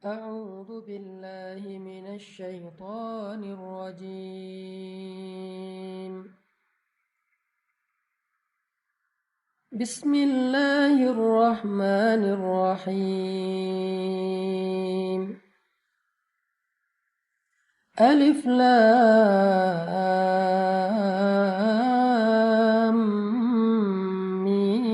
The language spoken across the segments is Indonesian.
أعوذ بالله من الشيطان الرجيم. بسم الله الرحمن الرحيم. ألف لام ميم.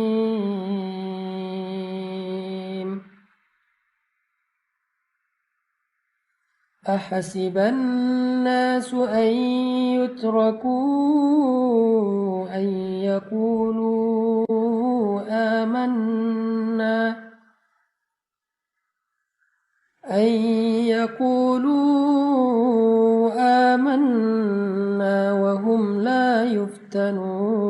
أحسب الناس أن يتركوا أن يقولوا آمنا وهم لا يفتنون.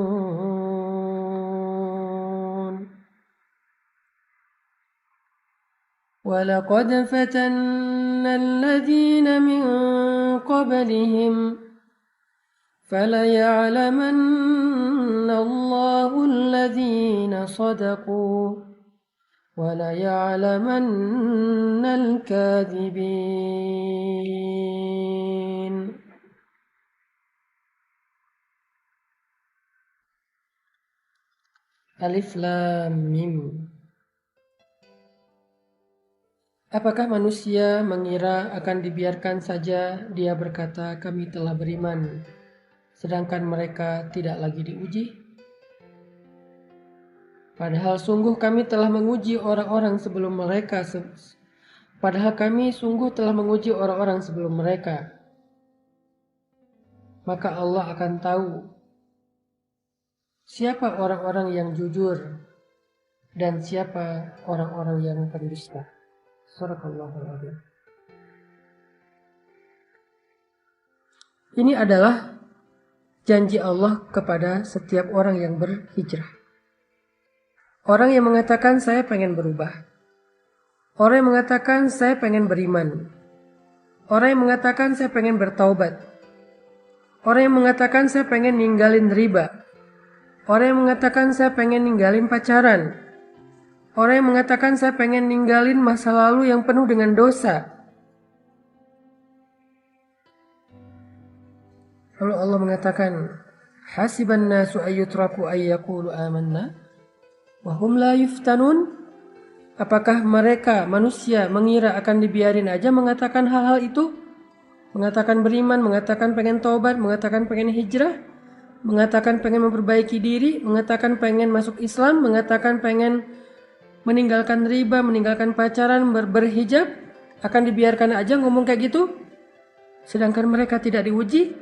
ولقد فتنا الذين من قبلهم فليعلمن الله الذين صدقوا وليعلمن الكاذبين. Alif Lam Mim. Apakah manusia mengira akan dibiarkan saja dia berkata kami telah beriman, sedangkan mereka tidak lagi diuji? Padahal sungguh kami telah menguji orang-orang sebelum mereka. Maka Allah akan tahu siapa orang-orang yang jujur dan siapa orang-orang yang pendusta. Sadaqallahul Adzim. Ini adalah janji Allah kepada setiap orang yang berhijrah. Orang yang mengatakan saya pengen berubah. Orang yang mengatakan saya pengen beriman. Orang yang mengatakan saya pengen bertaubat. Orang yang mengatakan saya pengen ninggalin riba. Orang yang mengatakan saya pengen ninggalin pacaran. Orang yang mengatakan saya pengen ninggalin masa lalu yang penuh dengan dosa. Lalu Allah mengatakan, hasiban nasu ayyutraku ayyakulu amanna wahum la yuftanun. Apakah mereka manusia mengira akan dibiarin aja mengatakan hal-hal itu? Mengatakan beriman, mengatakan pengen taubat, mengatakan pengen hijrah, mengatakan pengen memperbaiki diri, mengatakan pengen masuk Islam, mengatakan pengen meninggalkan riba, meninggalkan pacaran, berhijab, akan dibiarkan aja ngomong kayak gitu? Sedangkan mereka tidak diuji?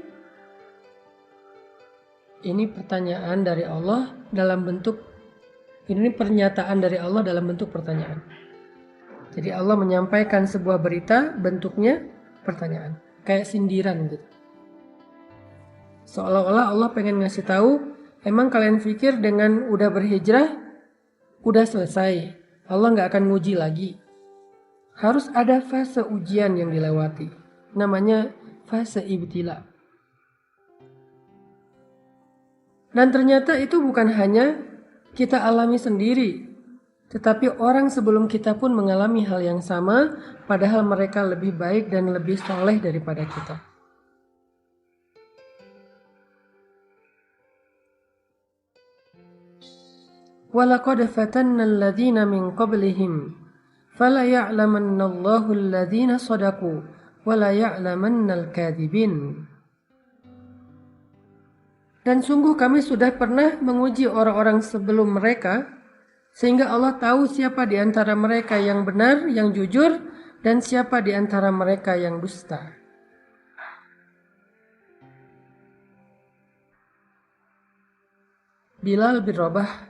Ini pertanyaan dari Allah dalam bentuk, ini pernyataan dari Allah dalam bentuk pertanyaan. Jadi Allah menyampaikan sebuah berita, bentuknya pertanyaan. Kayak sindiran gitu. Seolah-olah Allah pengen ngasih tahu, emang kalian pikir dengan udah berhijrah, udah selesai. Allah nggak akan nguji lagi. Harus ada fase ujian yang dilewati. Namanya fase ibtila. Dan ternyata itu bukan hanya kita alami sendiri. Tetapi orang sebelum kita pun mengalami hal yang sama. Padahal mereka lebih baik dan lebih soleh daripada kita. وَلَقَدْ فَتَنَّا الَّذِينَ مِنْ قَبْلِهِمْ فَلَيَعْلَمَنَّ اللَّهُ الَّذِينَ صَدَقُوا وَلَيَعْلَمَنَّ الْكَاذِبِينَ. Dan sungguh kami sudah pernah menguji orang-orang sebelum mereka, sehingga Allah tahu siapa di antara mereka yang benar, yang jujur, dan siapa di antara mereka yang dusta. Bilal bin Rabah,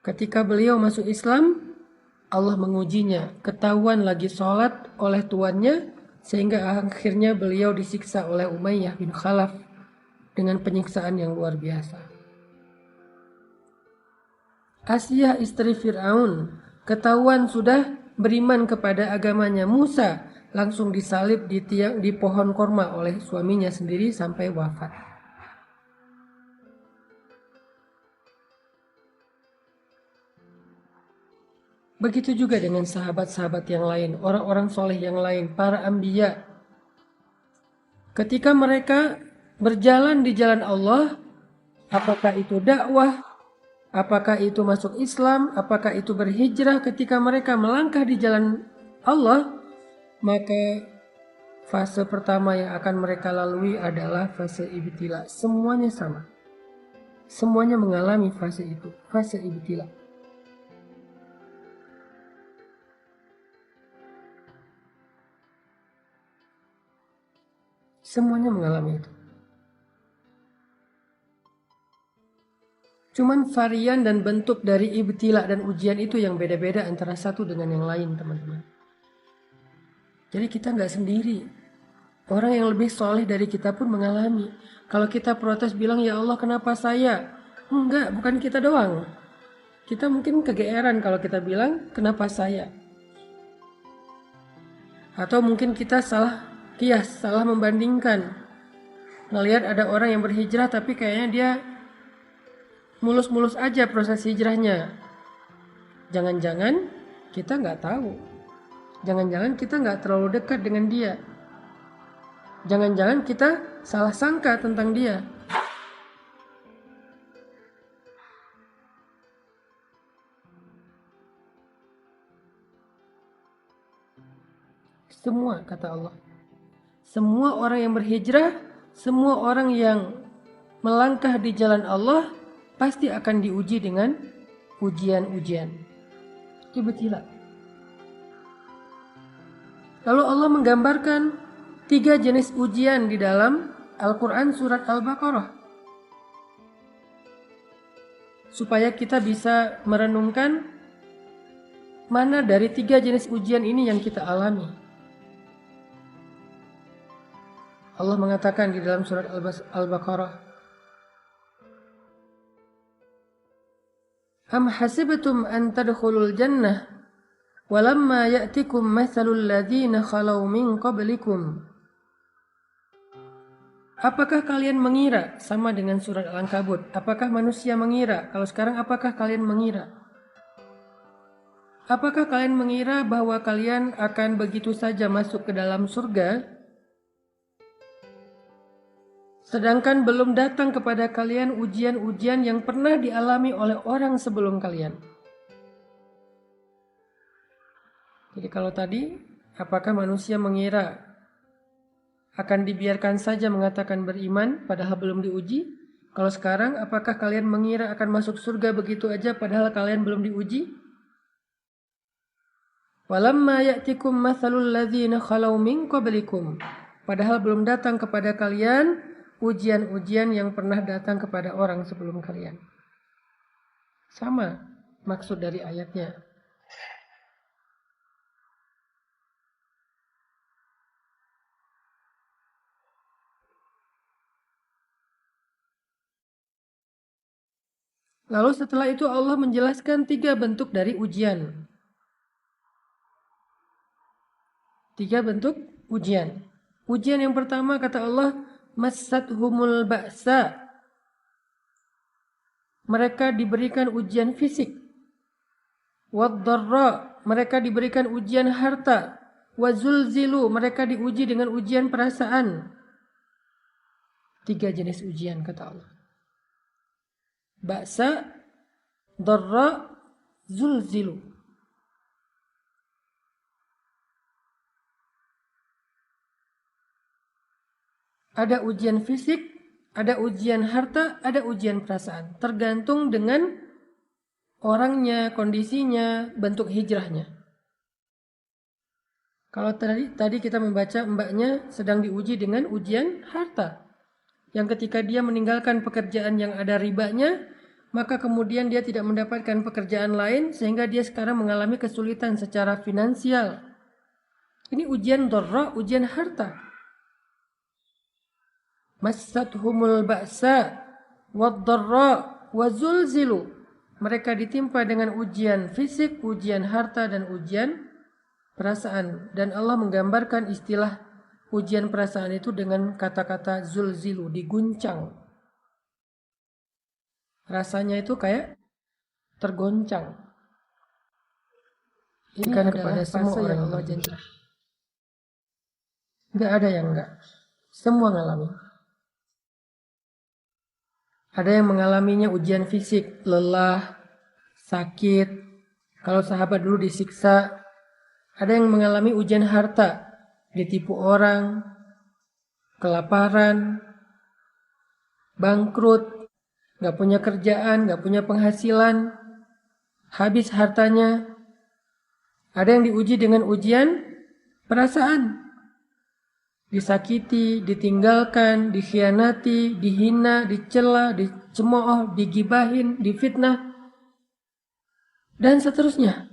ketika beliau masuk Islam, Allah mengujinya, ketahuan lagi sholat oleh tuannya, sehingga akhirnya beliau disiksa oleh Umayyah bin Khalaf dengan penyiksaan yang luar biasa. Asiyah istri Fir'aun, ketahuan sudah beriman kepada agamanya Musa, langsung disalib di pohon korma oleh suaminya sendiri sampai wafat. Begitu juga dengan sahabat-sahabat yang lain, orang-orang soleh yang lain, para anbiya. Ketika mereka berjalan di jalan Allah, apakah itu dakwah, apakah itu masuk Islam, apakah itu berhijrah, ketika mereka melangkah di jalan Allah, maka fase pertama yang akan mereka lalui adalah fase ibtila. Semuanya sama. Semuanya mengalami fase itu, fase ibtila. Semuanya mengalami itu. Cuman varian dan bentuk dari ibtila dan ujian itu yang beda-beda antara satu dengan yang lain, teman-teman. Jadi kita nggak sendiri. Orang yang lebih soleh dari kita pun mengalami. Kalau kita protes bilang, ya Allah kenapa saya? Enggak, bukan kita doang. Kita mungkin kegeeran kalau kita bilang, kenapa saya? Atau mungkin kita salah kias, salah membandingkan. Ngelihat ada orang yang berhijrah tapi kayaknya dia mulus-mulus aja proses hijrahnya. Jangan-jangan kita nggak tahu. Jangan-jangan kita nggak terlalu dekat dengan dia. Jangan-jangan kita salah sangka tentang dia. Semua, kata Allah. Semua orang yang berhijrah, semua orang yang melangkah di jalan Allah, pasti akan diuji dengan ujian-ujian. Ibtila. Lalu Allah menggambarkan 3 jenis ujian di dalam Al-Quran surat Al-Baqarah. Supaya kita bisa merenungkan mana dari 3 jenis ujian ini yang kita alami. Allah mengatakan di dalam surat Al-Baqarah, Am hasibtum an tadkhulul jannah walamma ya'tikum mathalul ladzina khalau min qablikum. Apakah kalian mengira, sama dengan surat Al-Ankabut, apakah manusia mengira? Kalau sekarang apakah kalian mengira? Apakah kalian mengira bahwa kalian akan begitu saja masuk ke dalam surga, sedangkan belum datang kepada kalian ujian-ujian yang pernah dialami oleh orang sebelum kalian? Jadi kalau tadi, apakah manusia mengira akan dibiarkan saja mengatakan beriman padahal belum diuji? Kalau sekarang, apakah kalian mengira akan masuk surga begitu aja padahal kalian belum diuji? Walamma ya'tikum mathalul ladzina khalau min qablikum. Padahal belum datang kepada kalian ujian-ujian yang pernah datang kepada orang sebelum kalian. Sama maksud dari ayatnya. Lalu setelah itu Allah menjelaskan 3 bentuk dari ujian. 3 bentuk ujian. Ujian yang pertama kata Allah, massathumul ba'sa. Mereka diberikan ujian fisik. Wad-dharra, mereka diberikan ujian harta. Wazulzilu, mereka diuji dengan ujian perasaan. 3 jenis ujian kata Allah. Ba'sa, dharra, zulzilu. Ada ujian fisik, ada ujian harta, ada ujian perasaan. Tergantung dengan orangnya, kondisinya, bentuk hijrahnya. Kalau tadi kita membaca mbaknya sedang diuji dengan ujian harta. Yang ketika dia meninggalkan pekerjaan yang ada ribanya, maka kemudian dia tidak mendapatkan pekerjaan lain sehingga dia sekarang mengalami kesulitan secara finansial. Ini ujian dharra, ujian harta. Massathumul ba'sa wad-dharra wazulzilu. Mereka ditimpa dengan ujian fisik, ujian harta, dan ujian perasaan. Dan Allah menggambarkan istilah ujian perasaan itu dengan kata-kata zulzilu, diguncang. Rasanya itu kayak tergoncang. Ini kepada semua orang yang Allah janji. Nggak ada yang enggak. Semua ngalami. Ada yang mengalaminya ujian fisik, lelah, sakit. Kalau sahabat dulu disiksa. Ada yang mengalami ujian harta, ditipu orang, kelaparan, bangkrut, nggak punya kerjaan, nggak punya penghasilan, habis hartanya. Ada yang diuji dengan ujian perasaan, disakiti, ditinggalkan, dikhianati, dihina, dicela, dicemooh, digibahin, difitnah, dan seterusnya.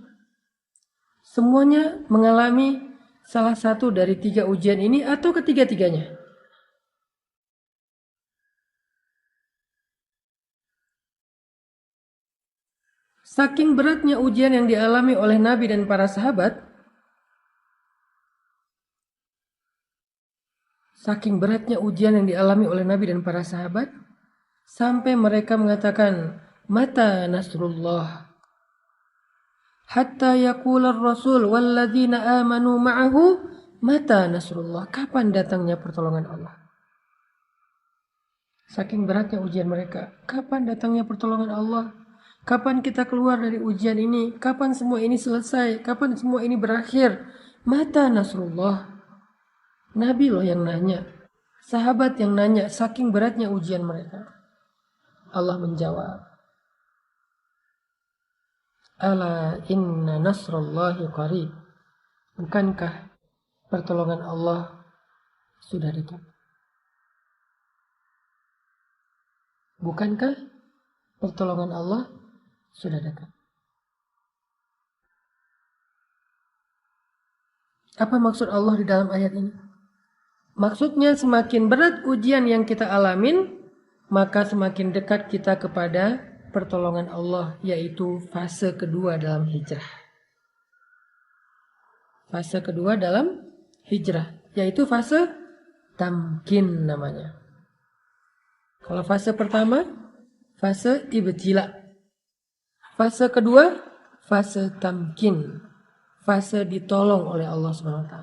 Semuanya mengalami salah satu dari 3 ujian ini atau ketiga-tiganya. Saking beratnya ujian yang dialami oleh Nabi dan para sahabat, sampai mereka mengatakan, "Mata nasrullah?" Hatta yaqula ar-rasul walladzina amanu ma'ahu, "Mata nasrullah?" Kapan datangnya pertolongan Allah? Saking beratnya ujian mereka. Kapan datangnya pertolongan Allah? Kapan kita keluar dari ujian ini? Kapan semua ini selesai? Kapan semua ini berakhir? Mata nasrullah? Nabi loh yang nanya. Sahabat yang nanya, saking beratnya ujian mereka. Allah menjawab, "Ala inna nasrullahi qarib." Bukankah pertolongan Allah sudah dekat? Bukankah pertolongan Allah sudah dekat? Apa maksud Allah di dalam ayat ini? Maksudnya semakin berat ujian yang kita alamin, maka semakin dekat kita kepada pertolongan Allah, yaitu fase kedua dalam hijrah. Fase kedua dalam hijrah, yaitu fase tamkin namanya. Kalau fase pertama, fase ibtila. Fase kedua, fase tamkin. Fase ditolong oleh Allah SWT.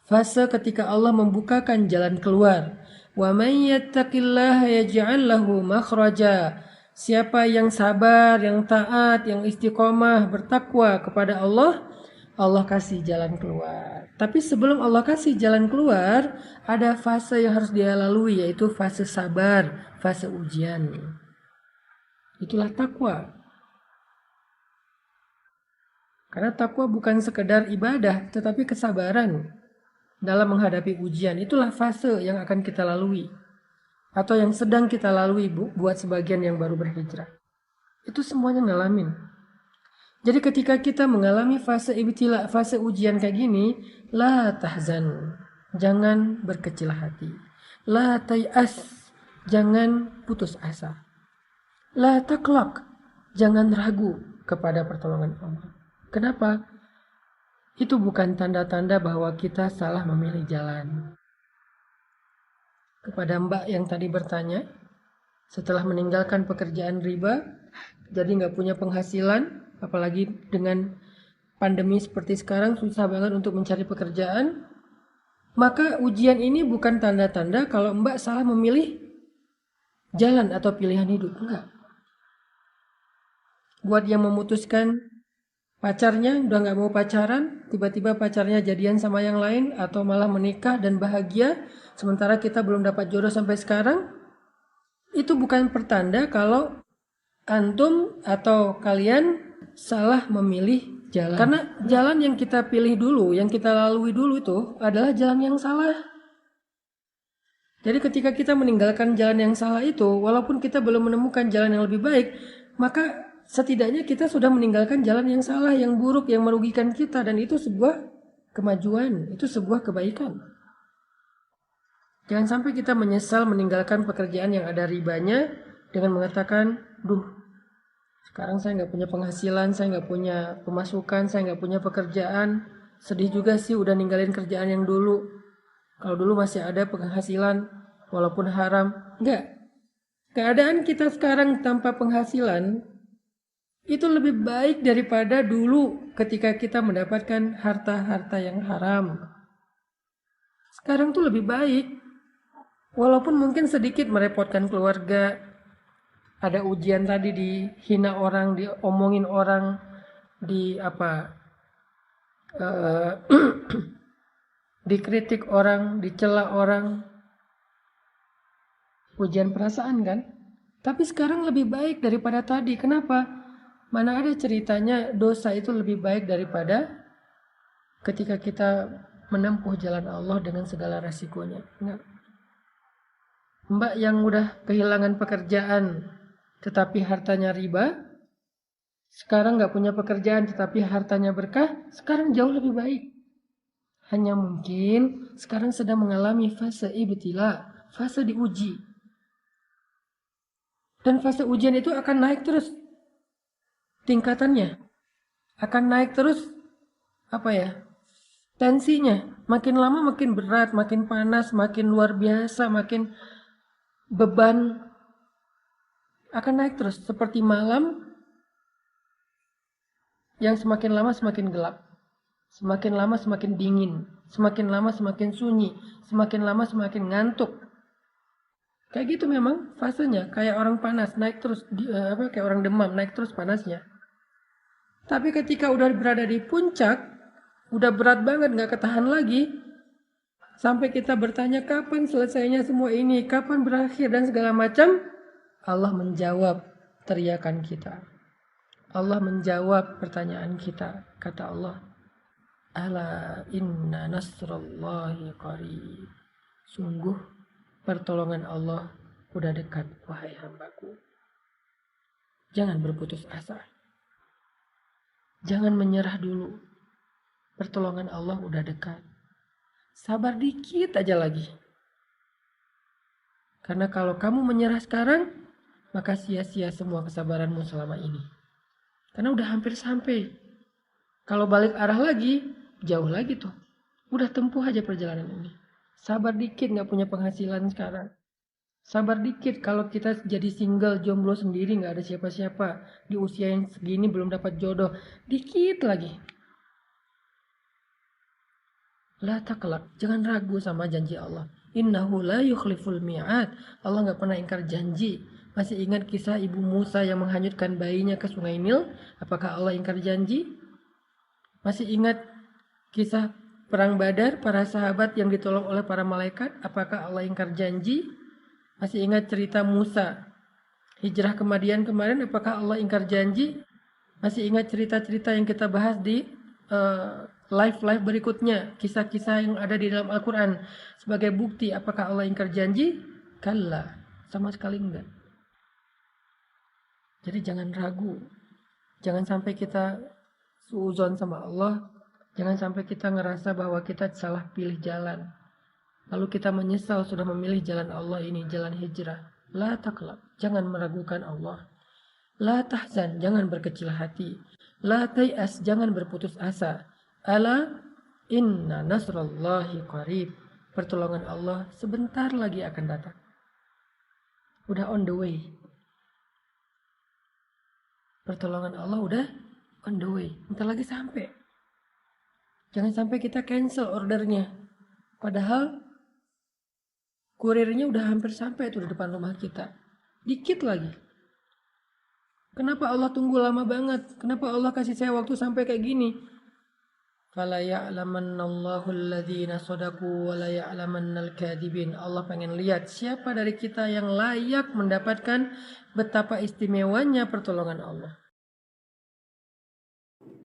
Fase ketika Allah membukakan jalan keluar. Wa may yattaqillaha yaj'al lahu makhraja. Siapa yang sabar, yang taat, yang istiqomah, bertakwa kepada Allah, Allah kasih jalan keluar. Tapi sebelum Allah kasih jalan keluar, ada fase yang harus dia lalui, yaitu fase sabar, fase ujian. Itulah takwa. Karena takwa bukan sekedar ibadah, tetapi kesabaran dalam menghadapi ujian. Itulah fase yang akan kita lalui, atau yang sedang kita lalui buat sebagian yang baru berhijrah. Itu semuanya ngalamin. Jadi ketika kita mengalami fase ibtila, fase ujian kayak gini, la tahzan, jangan berkecil hati. La tay'as, jangan putus asa. La taqlaq, jangan ragu kepada pertolongan Allah. Kenapa? Itu bukan tanda-tanda bahwa kita salah memilih jalan. Kepada Mbak yang tadi bertanya, setelah meninggalkan pekerjaan riba, jadi nggak punya penghasilan, apalagi dengan pandemi seperti sekarang susah banget untuk mencari pekerjaan, maka ujian ini bukan tanda-tanda kalau Mbak salah memilih jalan atau pilihan hidup. Enggak. Buat yang memutuskan pacarnya udah nggak mau pacaran, tiba-tiba pacarnya jadian sama yang lain atau malah menikah dan bahagia, sementara kita belum dapat jodoh sampai sekarang, itu bukan pertanda kalau antum atau kalian salah memilih jalan. Karena jalan yang kita pilih dulu, yang kita lalui dulu itu adalah jalan yang salah. Jadi ketika kita meninggalkan jalan yang salah itu, walaupun kita belum menemukan jalan yang lebih baik, maka setidaknya kita sudah meninggalkan jalan yang salah, yang buruk, yang merugikan kita. Dan itu sebuah kemajuan, itu sebuah kebaikan. Jangan sampai kita menyesal meninggalkan pekerjaan yang ada ribanya dengan mengatakan, "Duh, sekarang saya nggak punya penghasilan, saya nggak punya pemasukan, saya nggak punya pekerjaan. Sedih juga sih udah ninggalin kerjaan yang dulu. Kalau dulu masih ada penghasilan, walaupun haram." Enggak. Keadaan kita sekarang tanpa penghasilan itu lebih baik daripada dulu ketika kita mendapatkan harta-harta yang haram. Sekarang tuh lebih baik. Walaupun mungkin sedikit merepotkan keluarga. Ada ujian tadi, dihina orang, diomongin orang, di apa eh, dikritik orang, dicela orang, ujian perasaan kan. Tapi sekarang lebih baik daripada tadi. Kenapa? Mana ada ceritanya dosa itu lebih baik daripada ketika kita menempuh jalan Allah dengan segala resikonya. Enggak. Mbak yang udah kehilangan pekerjaan tetapi hartanya riba, sekarang nggak punya pekerjaan tetapi hartanya berkah, sekarang jauh lebih baik. Hanya mungkin sekarang sedang mengalami fase ibtila, fase diuji. Dan fase ujian itu akan naik terus tingkatannya. Akan naik terus tensinya. Makin lama makin berat, makin panas, makin luar biasa, makin beban. Akan naik terus seperti malam yang semakin lama semakin gelap. Semakin lama semakin dingin, semakin lama semakin sunyi, semakin lama semakin ngantuk. Kayak gitu memang fasenya, kayak orang panas naik terus kayak orang demam naik terus panasnya. Tapi ketika udah berada di puncak, udah berat banget nggak ketahan lagi, sampai kita bertanya kapan selesainya semua ini, kapan berakhir dan segala macam, Allah menjawab teriakan kita. Allah menjawab pertanyaan kita. Kata Allah, ala inna nasrallahi qarib. Sungguh pertolongan Allah udah dekat, wahai hambaku. Jangan berputus asa. Jangan menyerah dulu. Pertolongan Allah udah dekat. Sabar dikit aja lagi. Karena kalau kamu menyerah sekarang, maka sia-sia semua kesabaranmu selama ini. Karena udah hampir sampai. Kalau balik arah lagi, jauh lagi tuh. Udah tempuh aja perjalanan ini. Sabar dikit gak punya penghasilan sekarang. Sabar dikit kalau kita jadi single, jomblo sendiri, gak ada siapa-siapa. Di usia yang segini belum dapat jodoh. Dikit lagi. La taqlaq, jangan ragu sama janji Allah. Innahu la yukhliful mi'ad. Allah gak pernah ingkar janji. Masih ingat kisah ibu Musa yang menghanyutkan bayinya ke sungai Nil? Apakah Allah ingkar janji? Masih ingat kisah perang Badar, para sahabat yang ditolong oleh para malaikat? Apakah Allah ingkar janji? Masih ingat cerita Musa hijrah ke Madian kemarin? Apakah Allah ingkar janji? Masih ingat cerita-cerita yang kita bahas di live berikutnya? Kisah-kisah yang ada di dalam Al-Quran sebagai bukti apakah Allah ingkar janji? Kalla, sama sekali enggak. Jadi jangan ragu. Jangan sampai kita suuzon sama Allah. Jangan sampai kita ngerasa bahwa kita salah pilih jalan. Lalu kita menyesal sudah memilih jalan Allah ini, jalan hijrah. La taqlaq, jangan meragukan Allah. La tahzan, jangan berkecil hati. La tay'as, jangan berputus asa. Ala inna nasrallahi qarib. Pertolongan Allah sebentar lagi akan datang. Udah on the way. Pertolongan Allah udah on the way. Bentar lagi sampai. Jangan sampai kita cancel ordernya. Padahal kurirnya udah hampir sampai tuh di depan rumah kita. Dikit lagi. Kenapa Allah tunggu lama banget? Kenapa Allah kasih saya waktu sampai kayak gini? Fala ya'lamannallahu alladhina shadaqu wa la ya'lamannal kadhibin. Allah pengen lihat siapa dari kita yang layak mendapatkan betapa istimewanya pertolongan Allah.